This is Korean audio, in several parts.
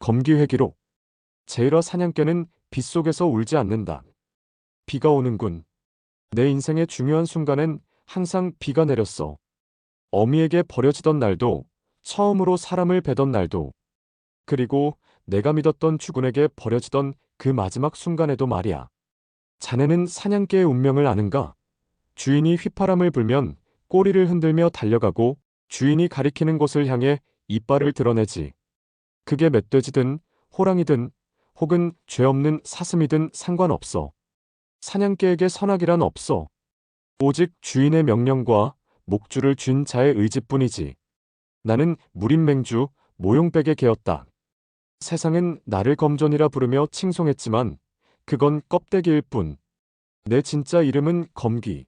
검기회기록. 제일화 사냥개는 빗속에서 울지 않는다. 비가 오는군. 내 인생의 중요한 순간엔 항상 비가 내렸어. 어미에게 버려지던 날도, 처음으로 사람을 뵈던 날도, 그리고 내가 믿었던 주군에게 버려지던 그 마지막 순간에도 말이야. 자네는 사냥개의 운명을 아는가? 주인이 휘파람을 불면 꼬리를 흔들며 달려가고 주인이 가리키는 곳을 향해 이빨을 드러내지. 그게 멧돼지든 호랑이든 혹은 죄 없는 사슴이든 상관없어. 사냥개에게 선악이란 없어. 오직 주인의 명령과 목줄을 쥔 자의 의지뿐이지. 나는 무림맹주 모용백의 개였다. 세상은 나를 검존이라 부르며 칭송했지만 그건 껍데기일 뿐. 내 진짜 이름은 검기.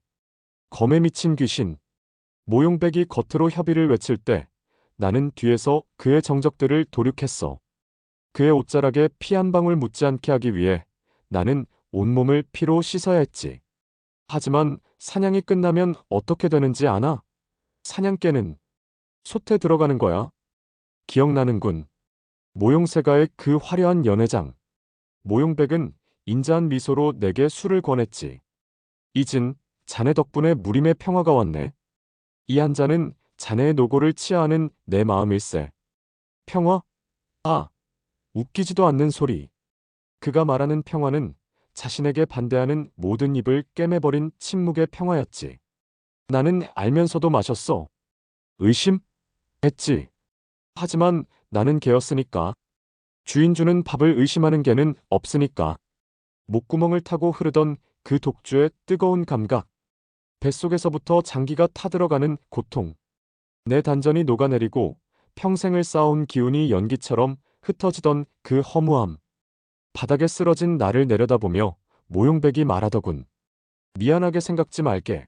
검에 미친 귀신. 모용백이 겉으로 협의를 외칠 때 나는 뒤에서 그의 정적들을 도륙했어. 그의 옷자락에 피 한 방울 묻지 않게 하기 위해 나는 온몸을 피로 씻어야 했지. 하지만 사냥이 끝나면 어떻게 되는지 아나? 사냥개는 솥에 들어가는 거야. 기억나는군. 모용세가의 그 화려한 연회장. 모용백은 인자한 미소로 내게 술을 권했지. 이진, 자네 덕분에 무림의 평화가 왔네. 이 한 잔은 자네의 노고를 치하하는 내 마음일세. 평화? 아, 웃기지도 않는 소리. 그가 말하는 평화는 자신에게 반대하는 모든 입을 꿰매버린 침묵의 평화였지. 나는 알면서도 마셨어. 의심? 했지. 하지만 나는 개였으니까. 주인 주는 밥을 의심하는 개는 없으니까. 목구멍을 타고 흐르던 그 독주의 뜨거운 감각. 뱃속에서부터 장기가 타들어가는 고통. 내 단전이 녹아내리고 평생을 쌓아온 기운이 연기처럼 흩어지던 그 허무함. 바닥에 쓰러진 나를 내려다보며 모용백이 말하더군. 미안하게 생각지 말게.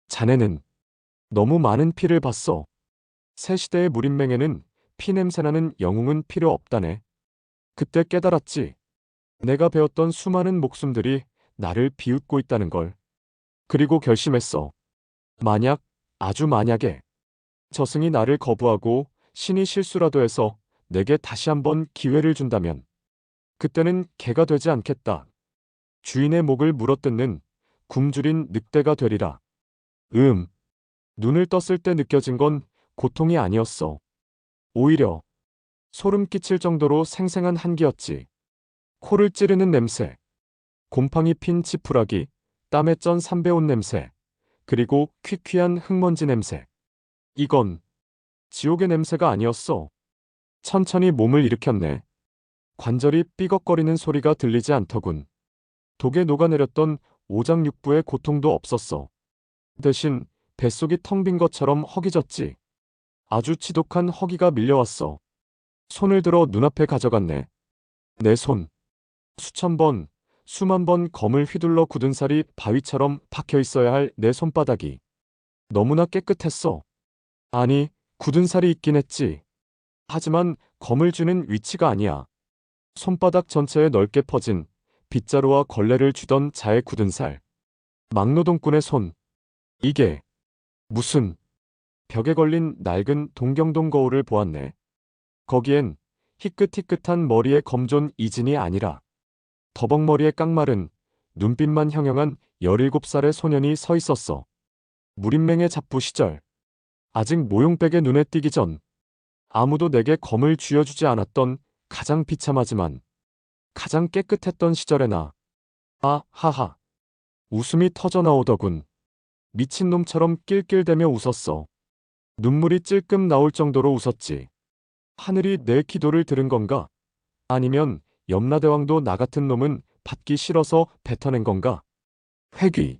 자네는 너무 많은 피를 봤어. 새 시대의 무림맹에는 피냄새나는 영웅은 필요 없다네. 그때 깨달았지. 내가 배웠던 수많은 목숨들이 나를 비웃고 있다는 걸. 그리고 결심했어. 만약, 아주 만약에 저승이 나를 거부하고 신이 실수라도 해서 내게 다시 한번 기회를 준다면 그때는 개가 되지 않겠다. 주인의 목을 물어뜯는 굶주린 늑대가 되리라. 눈을 떴을 때 느껴진 건 고통이 아니었어. 오히려 소름 끼칠 정도로 생생한 한기였지. 코를 찌르는 냄새, 곰팡이 핀 지푸라기, 땀에 쩐 삼배온 냄새, 그리고 퀴퀴한 흙먼지 냄새. 이건 지옥의 냄새가 아니었어. 천천히 몸을 일으켰네. 관절이 삐걱거리는 소리가 들리지 않더군. 독에 녹아내렸던 오장육부의 고통도 없었어. 대신 뱃속이 텅 빈 것처럼 허기졌지. 아주 지독한 허기가 밀려왔어. 손을 들어 눈앞에 가져갔네. 내 손. 수천 번, 수만 번 검을 휘둘러 굳은 살이 바위처럼 박혀 있어야 할 내 손바닥이 너무나 깨끗했어. 아니, 굳은 살이 있긴 했지. 하지만 검을 쥐는 위치가 아니야. 손바닥 전체에 넓게 퍼진 빗자루와 걸레를 쥐던 자의 굳은 살. 막노동꾼의 손. 이게 무슨 벽에 걸린 낡은 동경동 거울을 보았네. 거기엔 희끗희끗한 머리의 검존 이진이 아니라 더벅머리의 깡마른 눈빛만 형형한 17살의 소년이 서 있었어. 무림맹의 잡부 시절. 아직 모용백의 눈에 띄기 전. 아무도 내게 검을 쥐어주지 않았던 가장 비참하지만 가장 깨끗했던 시절의 나. 아, 하하. 웃음이 터져 나오더군. 미친놈처럼 낄낄대며 웃었어. 눈물이 찔끔 나올 정도로 웃었지. 하늘이 내 기도를 들은 건가? 아니면 염라대왕도 나 같은 놈은 받기 싫어서 뱉어낸 건가? 회귀.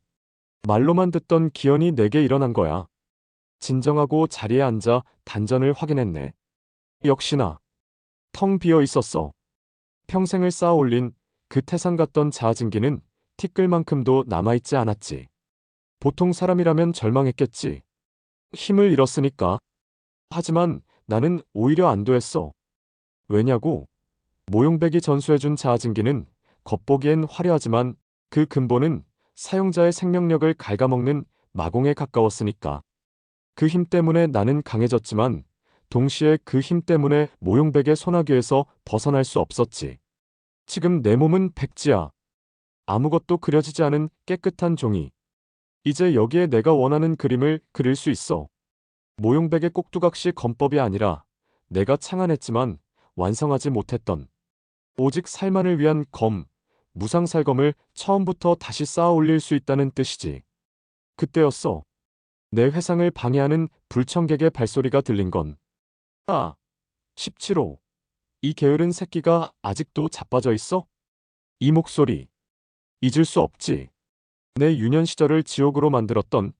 말로만 듣던 기연이 내게 일어난 거야. 진정하고 자리에 앉아 단전을 확인했네. 역시나 텅 비어 있었어. 평생을 쌓아 올린 그 태산 같던 자아진기는 티끌만큼도 남아있지 않았지. 보통 사람이라면 절망했겠지. 힘을 잃었으니까. 하지만 나는 오히려 안도했어. 왜냐고? 모용백이 전수해준 자아진기는 겉보기엔 화려하지만 그 근본은 사용자의 생명력을 갉아먹는 마공에 가까웠으니까. 그 힘 때문에 나는 강해졌지만 동시에 그 힘 때문에 모용백의 소나귀에서 벗어날 수 없었지. 지금 내 몸은 백지야. 아무것도 그려지지 않은 깨끗한 종이. 이제 여기에 내가 원하는 그림을 그릴 수 있어. 모용백의 꼭두각시 검법이 아니라 내가 창안했지만 완성하지 못했던 오직 살만을 위한 검, 무상살검을 처음부터 다시 쌓아 올릴 수 있다는 뜻이지. 그때였어. 내 회상을 방해하는 불청객의 발소리가 들린 건. 아, 17호. 이 게으른 새끼가 아직도 자빠져 있어? 이 목소리. 잊을 수 없지. 내 유년 시절을 지옥으로 만들었던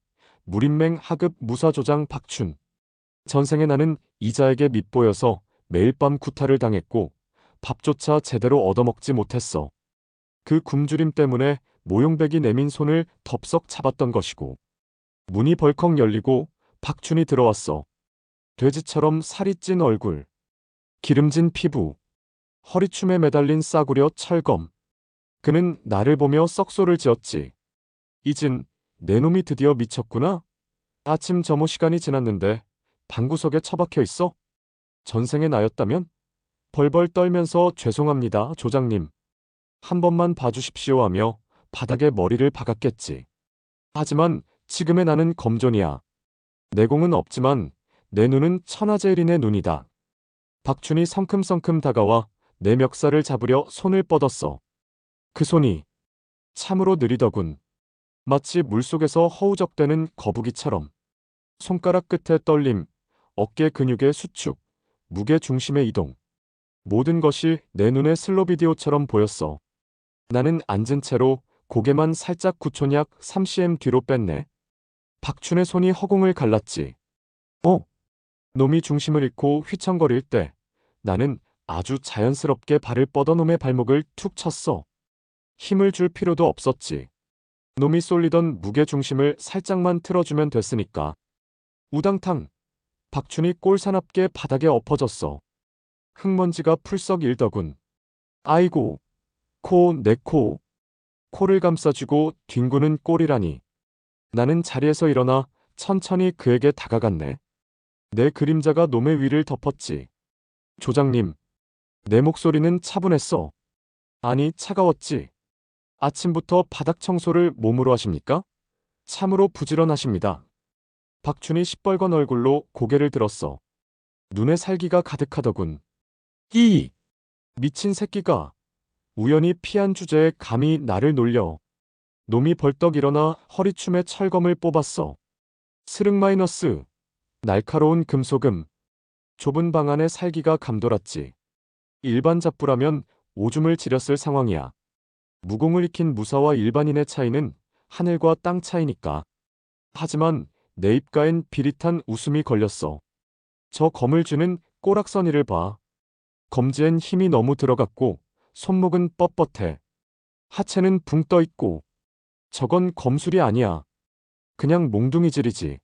무림맹 하급 무사조장 박춘. 전생에 나는 이자에게 밉보여서 매일 밤 구타를 당했고 밥조차 제대로 얻어먹지 못했어. 그 굶주림 때문에 모용백이 내민 손을 덥석 잡았던 것이고. 문이 벌컥 열리고 박춘이 들어왔어. 돼지처럼 살이 찐 얼굴, 기름진 피부, 허리춤에 매달린 싸구려 철검. 그는 나를 보며 썩소를 지었지. 이진, 내 놈이 드디어 미쳤구나. 아침 점호 시간이 지났는데 방구석에 처박혀 있어? 전생에 나였다면? 벌벌 떨면서 죄송합니다, 조장님. 한 번만 봐주십시오 하며 바닥에 머리를 박았겠지. 하지만 지금의 나는 검존이야. 내공은 없지만 내 눈은 천하제일인의 눈이다. 박춘이 성큼성큼 다가와 내 멱살을 잡으려 손을 뻗었어. 그 손이 참으로 느리더군. 마치 물속에서 허우적대는 거북이처럼. 손가락 끝의 떨림, 어깨 근육의 수축, 무게 중심의 이동. 모든 것이 내 눈에 슬로 비디오처럼 보였어. 나는 앉은 채로 고개만 살짝 구촌약 3cm 뒤로 뺐네. 박춘의 손이 허공을 갈랐지. 놈이 중심을 잃고 휘청거릴 때 나는 아주 자연스럽게 발을 뻗어 놈의 발목을 툭 쳤어. 힘을 줄 필요도 없었지. 놈이 쏠리던 무게 중심을 살짝만 틀어주면 됐으니까. 우당탕. 박춘이 꼴사납게 바닥에 엎어졌어. 흙먼지가 풀썩 일더군. 아이고. 내 코. 코를 감싸주고 뒹구는 꼴이라니. 나는 자리에서 일어나 천천히 그에게 다가갔네. 내 그림자가 놈의 위를 덮었지. 조장님. 내 목소리는 차분했어. 아니, 차가웠지. 아침부터 바닥 청소를 몸으로 하십니까? 참으로 부지런하십니다. 박춘이 시뻘건 얼굴로 고개를 들었어. 눈에 살기가 가득하더군. 이 미친 새끼가 우연히 피한 주제에 감히 나를 놀려. 놈이 벌떡 일어나 허리춤에 철검을 뽑았어. 스릉 마이너스. 날카로운 금속음. 좁은 방 안에 살기가 감돌았지. 일반 잡부라면 오줌을 지렸을 상황이야. 무공을 익힌 무사와 일반인의 차이는 하늘과 땅 차이니까. 하지만 내 입가엔 비릿한 웃음이 걸렸어. 저 검을 쥐는 꼬락서니를 봐. 검지엔 힘이 너무 들어갔고 손목은 뻣뻣해. 하체는 붕 떠 있고. 저건 검술이 아니야. 그냥 몽둥이질이지.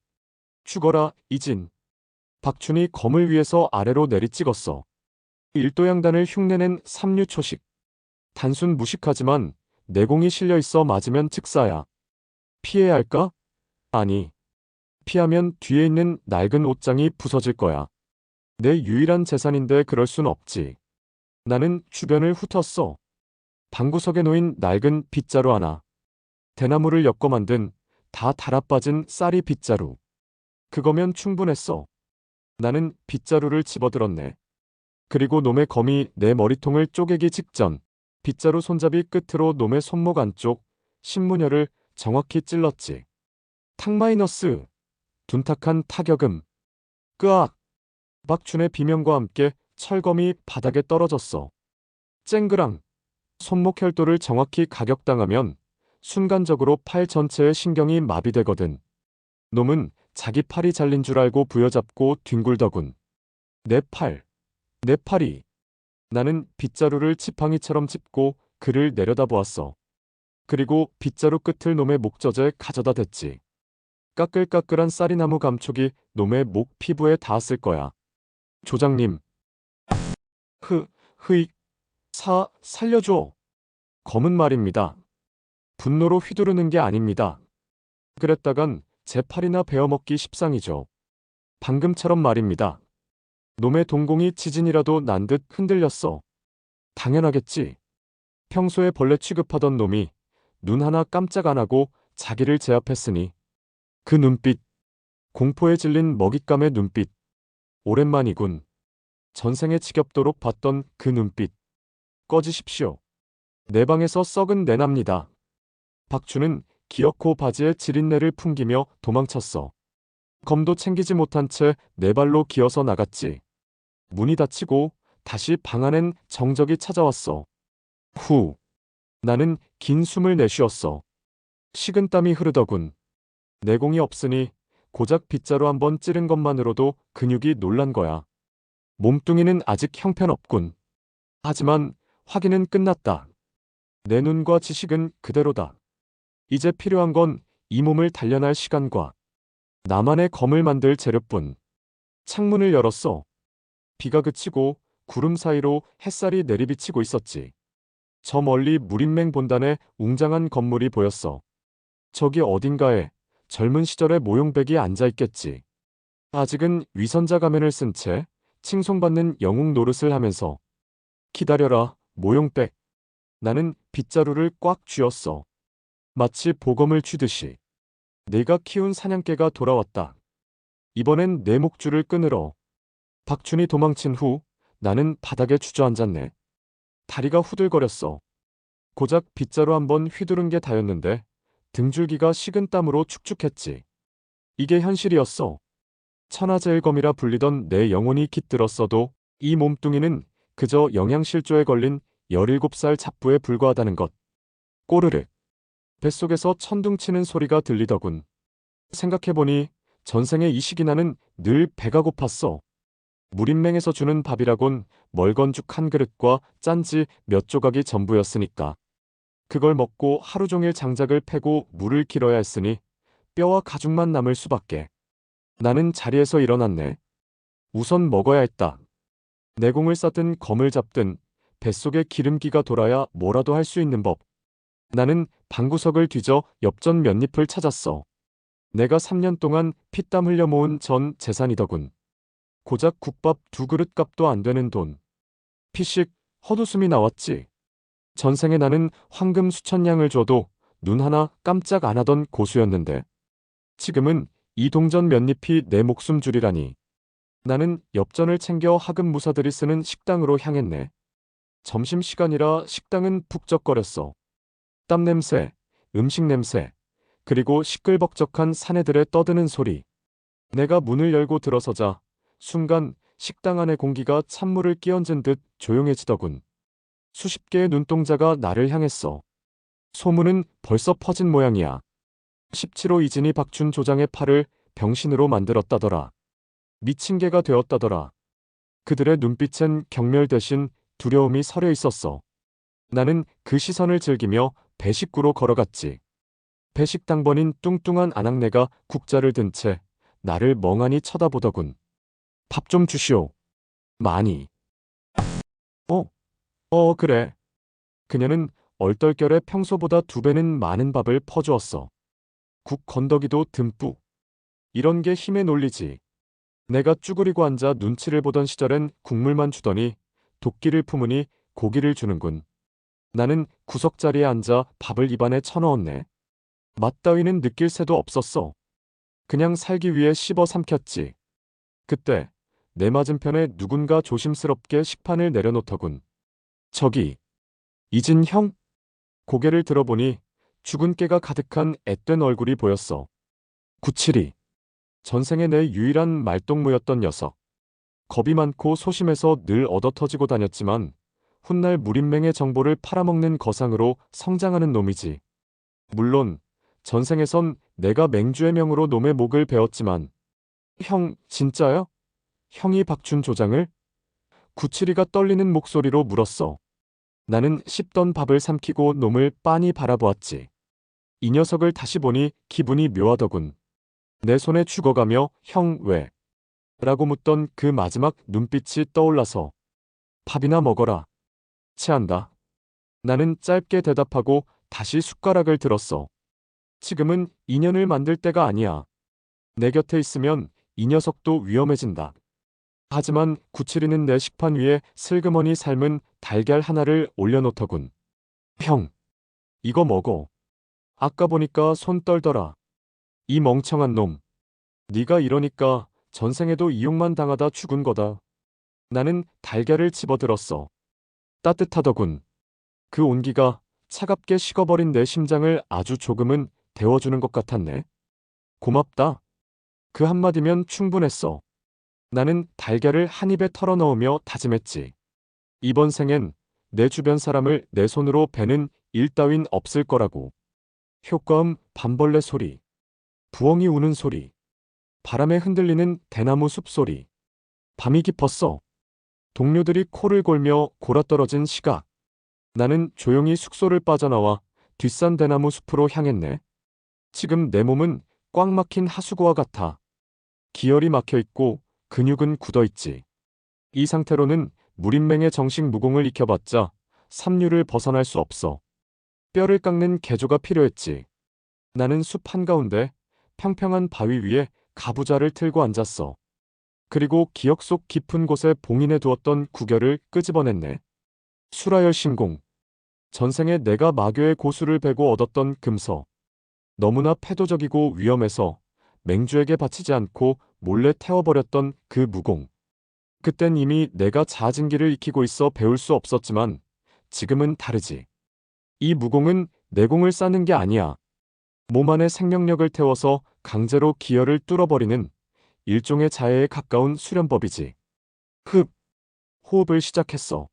죽어라, 이진. 박춘이 검을 위에서 아래로 내리찍었어. 일도양단을 흉내낸 삼류초식. 단순 무식하지만 내공이 실려있어 맞으면 즉사야. 피해야 할까? 아니. 피하면 뒤에 있는 낡은 옷장이 부서질 거야. 내 유일한 재산인데 그럴 순 없지. 나는 주변을 훑었어. 방구석에 놓인 낡은 빗자루 하나. 대나무를 엮어 만든 다 달아빠진 쌀이 빗자루. 그거면 충분했어. 나는 빗자루를 집어들었네. 그리고 놈의 검이 내 머리통을 쪼개기 직전 빗자루 손잡이 끝으로 놈의 손목 안쪽 신문혈을 정확히 찔렀지. 탁 마이너스. 둔탁한 타격음. 끄악. 박춘의 비명과 함께 철검이 바닥에 떨어졌어. 쨍그랑. 손목 혈도를 정확히 가격당하면 순간적으로 팔 전체의 신경이 마비되거든. 놈은 자기 팔이 잘린 줄 알고 부여잡고 뒹굴더군. 내 팔. 내 팔이. 나는 빗자루를 지팡이처럼 짚고 그를 내려다보았어. 그리고 빗자루 끝을 놈의 목젖에 가져다 댔지. 까끌까끌한 쌀이나무 감촉이 놈의 목 피부에 닿았을 거야. 조장님. 흐익. 살려줘. 검은 말입니다. 분노로 휘두르는 게 아닙니다. 그랬다간 제 팔이나 베어먹기 십상이죠. 방금처럼 말입니다. 놈의 동공이 지진이라도 난 듯 흔들렸어. 당연하겠지. 평소에 벌레 취급하던 놈이 눈 하나 깜짝 안 하고 자기를 제압했으니 그 눈빛, 공포에 질린 먹잇감의 눈빛. 오랜만이군. 전생에 지겹도록 봤던 그 눈빛. 꺼지십시오. 내 방에서 썩은 내납니다. 박준은 기어코 바지에 지린내를 풍기며 도망쳤어. 검도 챙기지 못한 채 네 발로 기어서 나갔지. 문이 닫히고 다시 방 안엔 정적이 찾아왔어. 후. 나는 긴 숨을 내쉬었어. 식은땀이 흐르더군. 내공이 없으니 고작 빗자루 한번 찌른 것만으로도 근육이 놀란 거야. 몸뚱이는 아직 형편없군. 하지만 확인은 끝났다. 내 눈과 지식은 그대로다. 이제 필요한 건 이 몸을 단련할 시간과 나만의 검을 만들 재료뿐. 창문을 열었어. 비가 그치고 구름 사이로 햇살이 내리비치고 있었지. 저 멀리 무림맹 본단에 웅장한 건물이 보였어. 저기 어딘가에 젊은 시절의 모용백이 앉아있겠지. 아직은 위선자 가면을 쓴 채 칭송받는 영웅 노릇을 하면서. 기다려라, 모용백. 나는 빗자루를 꽉 쥐었어. 마치 보검을 쥐듯이. 내가 키운 사냥개가 돌아왔다. 이번엔 내 목줄을 끊으러. 박준이 도망친 후 나는 바닥에 주저앉았네. 다리가 후들거렸어. 고작 빗자루 한번 휘두른 게 다였는데 등줄기가 식은 땀으로 축축했지. 이게 현실이었어. 천하제일검이라 불리던 내 영혼이 깃들었어도 이 몸뚱이는 그저 영양실조에 걸린 17살 잡부에 불과하다는 것. 꼬르륵. 뱃속에서 천둥치는 소리가 들리더군. 생각해보니 전생에 이 시기 나는 늘 배가 고팠어. 무림맹에서 주는 밥이라곤 멀건죽 한 그릇과 짠지 몇 조각이 전부였으니까. 그걸 먹고 하루 종일 장작을 패고 물을 길어야 했으니 뼈와 가죽만 남을 수밖에. 나는 자리에서 일어났네. 우선 먹어야 했다. 내공을 쌓든 검을 잡든 뱃속에 기름기가 돌아야 뭐라도 할 수 있는 법. 나는 방구석을 뒤져 엽전 몇 잎을 찾았어. 내가 3년 동안 피땀 흘려 모은 전 재산이더군. 고작 국밥 2그릇 값도 안 되는 돈. 피식 헛웃음이 나왔지. 전생에 나는 황금 수천 냥을 줘도 눈 하나 깜짝 안 하던 고수였는데 지금은 이 동전 몇 잎이 내 목숨 줄이라니. 나는 엽전을 챙겨 하급 무사들이 쓰는 식당으로 향했네. 점심시간이라 식당은 북적거렸어. 땀 냄새, 음식 냄새, 그리고 시끌벅적한 사내들의 떠드는 소리. 내가 문을 열고 들어서자 순간 식당 안의 공기가 찬물을 끼얹은 듯 조용해지더군. 수십 개의 눈동자가 나를 향했어. 소문은 벌써 퍼진 모양이야. 17호 이진이 박준 조장의 팔을 병신으로 만들었다더라. 미친 개가 되었다더라. 그들의 눈빛엔 경멸 대신 두려움이 서려 있었어. 나는 그 시선을 즐기며 배식구로 걸어갔지. 배식당번인 뚱뚱한 아낙네가 국자를 든 채 나를 멍하니 쳐다보더군. 밥 좀 주시오. 많이. 그래. 그녀는 얼떨결에 평소보다 2배는 많은 밥을 퍼주었어. 국 건더기도 듬뿍. 이런 게 힘의 논리지. 내가 쭈그리고 앉아 눈치를 보던 시절엔 국물만 주더니 도끼를 품으니 고기를 주는군. 나는 구석자리에 앉아 밥을 입안에 쳐넣었네. 맛 따위는 느낄 새도 없었어. 그냥 살기 위해 씹어 삼켰지. 그때 내 맞은편에 누군가 조심스럽게 식판을 내려놓더군. 저기, 이진 형? 고개를 들어보니 죽은 깨가 가득한 앳된 얼굴이 보였어. 972. 전생에 내 유일한 말동무였던 녀석. 겁이 많고 소심해서 늘 얻어터지고 다녔지만 훗날 무림맹의 정보를 팔아먹는 거상으로 성장하는 놈이지. 물론 전생에선 내가 맹주의 명으로 놈의 목을 베었지만. 형, 진짜요? 형이 박준 조장을? 972가 떨리는 목소리로 물었어. 나는 씹던 밥을 삼키고 놈을 빤히 바라보았지. 이 녀석을 다시 보니 기분이 묘하더군. 내 손에 죽어가며 형 왜? 라고 묻던 그 마지막 눈빛이 떠올라서 밥이나 먹어라. 체한다. 나는 짧게 대답하고 다시 숟가락을 들었어. 지금은 인연을 만들 때가 아니야. 내 곁에 있으면 이 녀석도 위험해진다. 하지만 구칠이는 내 식판 위에 슬그머니 삶은 달걀 하나를 올려놓더군. 형, 이거 먹어. 아까 보니까 손 떨더라. 이 멍청한 놈. 네가 이러니까 전생에도 이용만 당하다 죽은 거다. 나는 달걀을 집어들었어. 따뜻하더군. 그 온기가 차갑게 식어버린 내 심장을 아주 조금은 데워주는 것 같았네. 고맙다. 그 한마디면 충분했어. 나는 달걀을 한 입에 털어넣으며 다짐했지. 이번 생엔 내 주변 사람을 내 손으로 베는 일 따윈 없을 거라고. 효과음 밤벌레 소리, 부엉이 우는 소리, 바람에 흔들리는 대나무 숲 소리. 밤이 깊었어. 동료들이 코를 골며 골아떨어진 시각. 나는 조용히 숙소를 빠져나와 뒷산 대나무 숲으로 향했네. 지금 내 몸은 꽉 막힌 하수구와 같아. 기혈이 막혀 있고 근육은 굳어 있지. 이 상태로는 무린맹의 정식 무공을 익혀봤자 삼류를 벗어날 수 없어. 뼈를 깎는 개조가 필요했지. 나는 숲 한가운데 평평한 바위 위에 가부좌를 틀고 앉았어. 그리고 기억 속 깊은 곳에 봉인해 두었던 구결을 끄집어냈네. 수라열 신공. 전생에 내가 마교의 고수를 베고 얻었던 금서. 너무나 패도적이고 위험해서 맹주에게 바치지 않고 몰래 태워버렸던 그 무공. 그땐 이미 내가 자진기를 익히고 있어 배울 수 없었지만 지금은 다르지. 이 무공은 내공을 쌓는 게 아니야. 몸 안에 생명력을 태워서 강제로 기혈을 뚫어버리는 일종의 자해에 가까운 수련법이지. 흡. 호흡을 시작했어.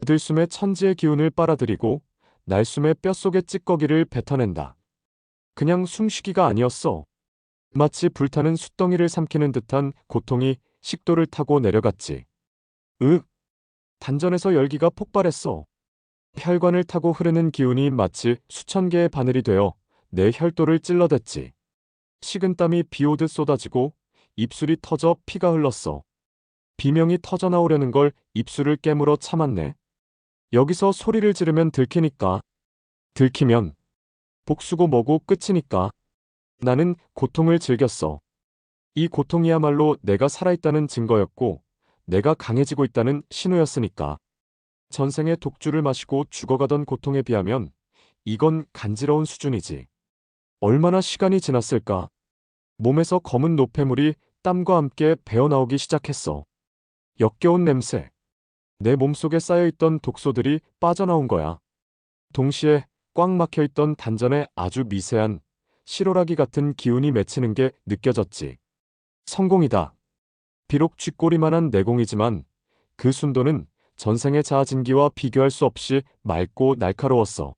들숨에 천지의 기운을 빨아들이고 날숨에 뼛속의 찌꺼기를 뱉어낸다. 그냥 숨쉬기가 아니었어. 마치 불타는 숯덩이를 삼키는 듯한 고통이 식도를 타고 내려갔지. 단전에서 열기가 폭발했어. 혈관을 타고 흐르는 기운이 마치 수천 개의 바늘이 되어 내 혈도를 찔러댔지. 식은땀이 비오듯 쏟아지고 입술이 터져 피가 흘렀어. 비명이 터져나오려는 걸 입술을 깨물어 참았네. 여기서 소리를 지르면 들키니까. 들키면 복수고 뭐고 끝이니까. 나는 고통을 즐겼어. 이 고통이야말로 내가 살아있다는 증거였고 내가 강해지고 있다는 신호였으니까. 전생에 독주를 마시고 죽어가던 고통에 비하면 이건 간지러운 수준이지. 얼마나 시간이 지났을까. 몸에서 검은 노폐물이 땀과 함께 배어나오기 시작했어. 역겨운 냄새. 내 몸속에 쌓여있던 독소들이 빠져나온 거야. 동시에 꽉 막혀있던 단전에 아주 미세한 실오라기 같은 기운이 맺히는 게 느껴졌지. 성공이다. 비록 쥐꼬리만한 내공이지만 그 순도는 전생의 자아진기와 비교할 수 없이 맑고 날카로웠어.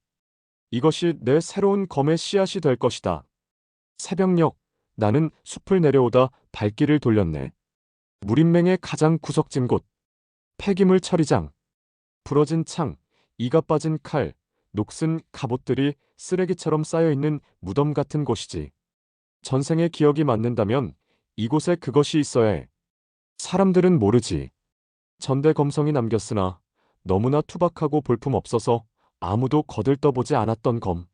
이것이 내 새로운 검의 씨앗이 될 것이다. 새벽녘, 나는 숲을 내려오다 발길을 돌렸네. 무린맹의 가장 구석진 곳. 폐기물 처리장. 부러진 창, 이가 빠진 칼, 녹슨 갑옷들이 쓰레기처럼 쌓여있는 무덤 같은 곳이지. 전생의 기억이 맞는다면 이곳에 그것이 있어야 해. 사람들은 모르지. 전대 검성이 남겼으나 너무나 투박하고 볼품없어서 아무도 거들떠보지 않았던 검.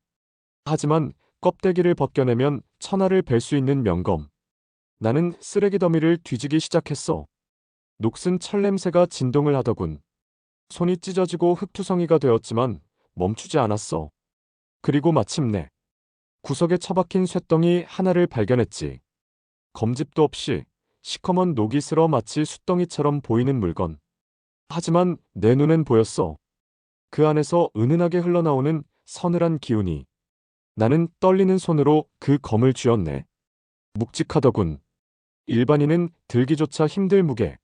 하지만 껍데기를 벗겨내면 천하를 뵐 수 있는 명검. 나는 쓰레기 더미를 뒤지기 시작했어. 녹슨 철 냄새가 진동을 하더군. 손이 찢어지고 흙투성이가 되었지만 멈추지 않았어. 그리고 마침내 구석에 처박힌 쇳덩이 하나를 발견했지. 검집도 없이 시커먼 녹이 슬어 마치 숫덩이처럼 보이는 물건. 하지만 내 눈엔 보였어. 그 안에서 은은하게 흘러나오는 서늘한 기운이. 나는 떨리는 손으로 그 검을 쥐었네. 묵직하더군. 일반인은 들기조차 힘들 무게.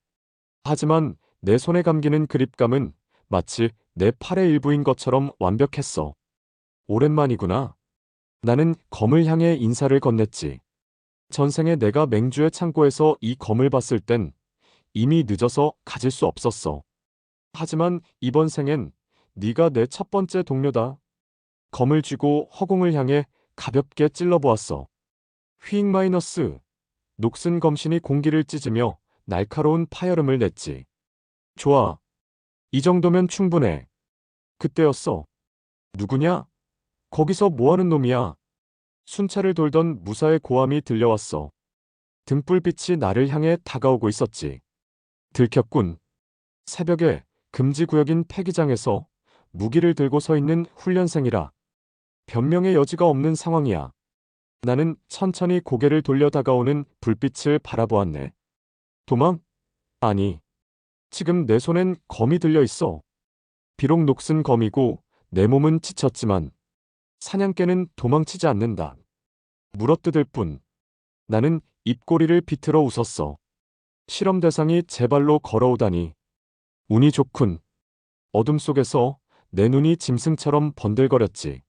하지만 내 손에 감기는 그립감은 마치 내 팔의 일부인 것처럼 완벽했어. 오랜만이구나. 나는 검을 향해 인사를 건넸지. 전생에 내가 맹주의 창고에서 이 검을 봤을 땐 이미 늦어서 가질 수 없었어. 하지만 이번 생엔 네가 내 첫 번째 동료다. 검을 쥐고 허공을 향해 가볍게 찔러보았어. 휘잉 마이너스. 녹슨 검신이 공기를 찢으며 날카로운 파열음을 냈지. 좋아. 이 정도면 충분해. 그때였어. 누구냐? 거기서 뭐하는 놈이야? 순찰을 돌던 무사의 고함이 들려왔어. 등불빛이 나를 향해 다가오고 있었지. 들켰군. 새벽에 금지 구역인 폐기장에서 무기를 들고 서 있는 훈련생이라 변명의 여지가 없는 상황이야. 나는 천천히 고개를 돌려 다가오는 불빛을 바라보았네. 도망? 아니, 지금 내 손엔 검이 들려 있어. 비록 녹슨 검이고 내 몸은 지쳤지만 사냥개는 도망치지 않는다. 물어뜯을 뿐. 나는 입꼬리를 비틀어 웃었어. 실험 대상이 제 발로 걸어오다니. 운이 좋군. 어둠 속에서 내 눈이 짐승처럼 번들거렸지.